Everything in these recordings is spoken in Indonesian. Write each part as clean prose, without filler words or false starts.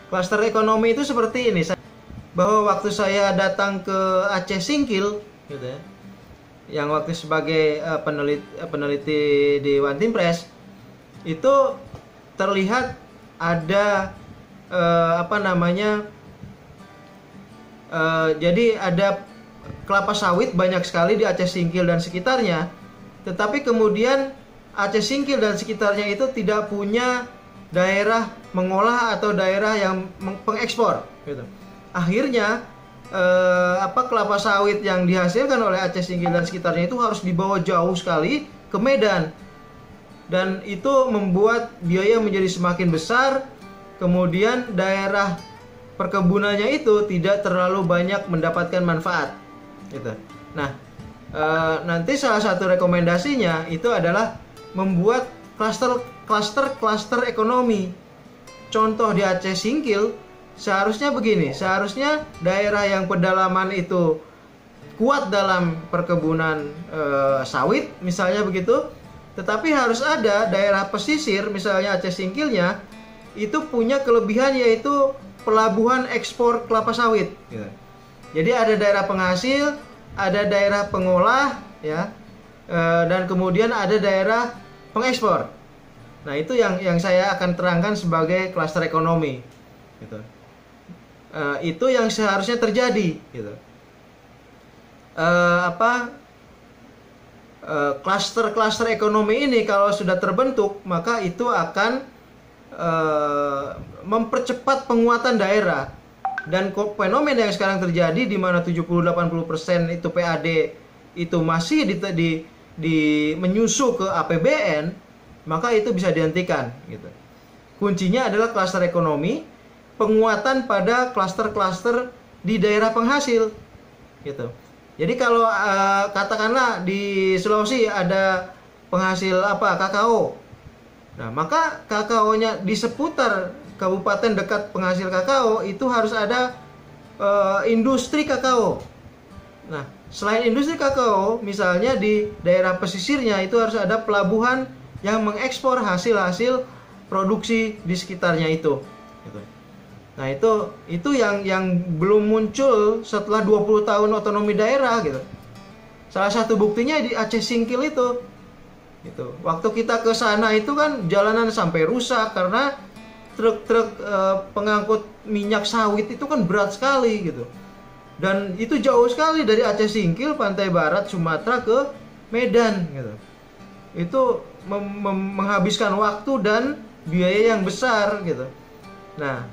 Klaster ekonomi itu seperti ini, bahwa waktu saya datang ke Aceh Singkil, gitu ya, yang waktu sebagai peneliti di One Team Press, itu terlihat ada jadi ada kelapa sawit banyak sekali di Aceh Singkil dan sekitarnya, tetapi kemudian Aceh Singkil dan sekitarnya itu tidak punya daerah mengolah atau daerah yang pengekspor, gitu. Akhirnya kelapa sawit yang dihasilkan oleh Aceh Singkil dan sekitarnya itu harus dibawa jauh sekali ke Medan, dan itu membuat biaya menjadi semakin besar. Kemudian daerah perkebunannya itu tidak terlalu banyak mendapatkan manfaat, gitu. Nah, nanti salah satu rekomendasinya itu adalah membuat klaster ekonomi. Contoh di Aceh Singkil seharusnya begini, seharusnya daerah yang pedalaman itu kuat dalam perkebunan sawit misalnya begitu, tetapi harus ada daerah pesisir misalnya Aceh Singkilnya itu punya kelebihan, yaitu pelabuhan ekspor kelapa sawit, gitu. Jadi ada daerah penghasil, ada daerah pengolah, ya, dan kemudian ada daerah pengekspor. Nah, itu yang saya akan terangkan sebagai klaster ekonomi, gitu. Itu yang seharusnya terjadi, gitu. Klaster ekonomi ini kalau sudah terbentuk, maka itu akan mempercepat penguatan daerah. Dan fenomena yang sekarang terjadi di mana 70-80% itu PAD itu masih menyusu ke APBN, maka itu bisa dihentikan, gitu. Kuncinya adalah klaster ekonomi, penguatan pada klaster-klaster di daerah penghasil, gitu. Jadi kalau katakanlah di Sulawesi ada penghasil kakao. Nah, maka kakaonya di seputar kabupaten dekat penghasil kakao itu harus ada industri kakao. Nah, selain industri kakao, misalnya di daerah pesisirnya itu harus ada pelabuhan yang mengekspor hasil-hasil produksi di sekitarnya itu, gitu. Nah, itu yang belum muncul setelah 20 tahun otonomi daerah, gitu. Salah satu buktinya di Aceh Singkil itu, gitu. Waktu kita ke sana itu kan jalanan sampai rusak karena truk-truk pengangkut minyak sawit itu kan berat sekali, gitu. Dan itu jauh sekali dari Aceh Singkil, pantai barat Sumatera ke Medan, gitu. Itu menghabiskan waktu dan biaya yang besar, gitu. Nah,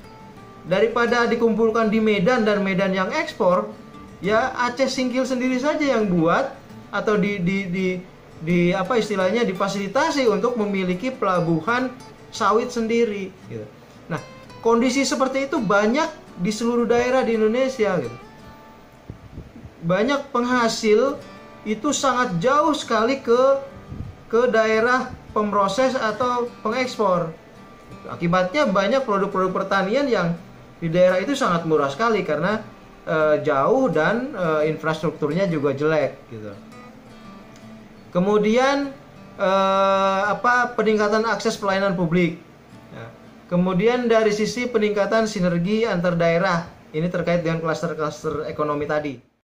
daripada dikumpulkan di Medan dan Medan yang ekspor, ya Aceh Singkil sendiri saja yang buat atau difasilitasi untuk memiliki pelabuhan sawit sendiri, gitu. Nah, kondisi seperti itu banyak di seluruh daerah di Indonesia, gitu. Banyak penghasil itu sangat jauh sekali ke daerah pemroses atau pengekspor. Akibatnya banyak produk-produk pertanian yang di daerah itu sangat murah sekali karena jauh dan infrastrukturnya juga jelek, gitu. Kemudian peningkatan akses pelayanan publik. Ya. Kemudian dari sisi peningkatan sinergi antar daerah, ini terkait dengan klaster-klaster ekonomi tadi.